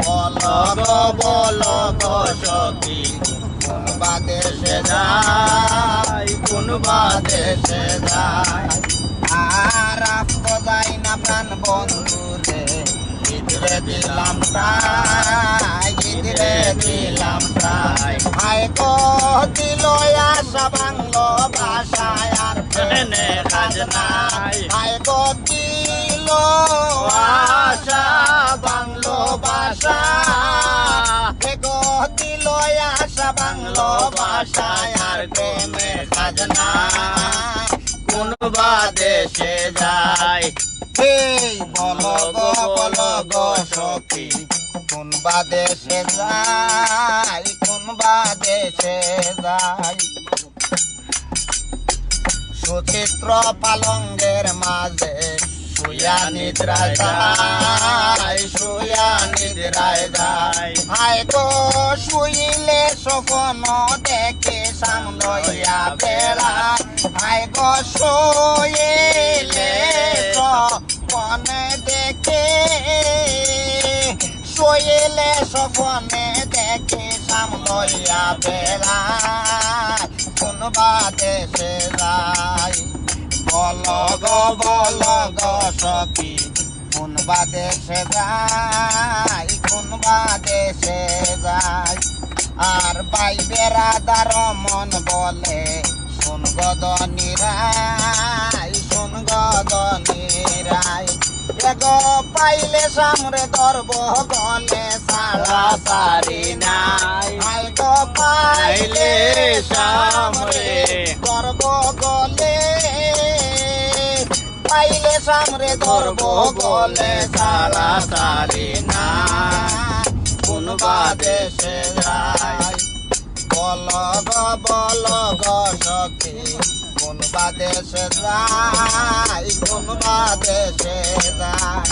বল গো সখী কোন বাদেশে যাই কোন বাদেশে যাই আর আসতে যাই না প্রাণ বন্ধু রে গিদরে দিলাম প্রায় গিদরে দিলাম প্রায় হায় গো দিল আশা বাংলো ভাষায় আর প্রেমে খাজনাই হায় গো দিল আশা বাংলো ভাষা গো দিল আশা বাংলো ভাষায় আর প্রেমে খাজনা কোন বাদেশে যায় এই বলো গো সখী কোন বাদেশে যাই কোন বাদেশে যাই সুচিত্র পালঙ্গের মাঝে শুয়া নিদ্রায় যায় হায় গো শুইলে স্বপ্ন দেখে সামলইয়া বেড়া হায় গো শুইলে স্বপ্নে দেখে শুইলে স্বপ্নে দেখে সামলইয়া বেড়া কোন বাদেশে যাই বল গো সখী কোন বাদেশে যাই কোন বাদেশে যাই আর ভাই বেড়াদার মন বলে শোন গদনিরাই এগো পাইলে সামরে ধরব বলে সারা সারি নাই আই গো পাইলে সামরে ধরব গলে পাইলে সামরে ধরব গলে সারা সারি না কোন বাদেশে যাই বল গো সখী কোন বাদেশে যাই কোন বাদেশে যাই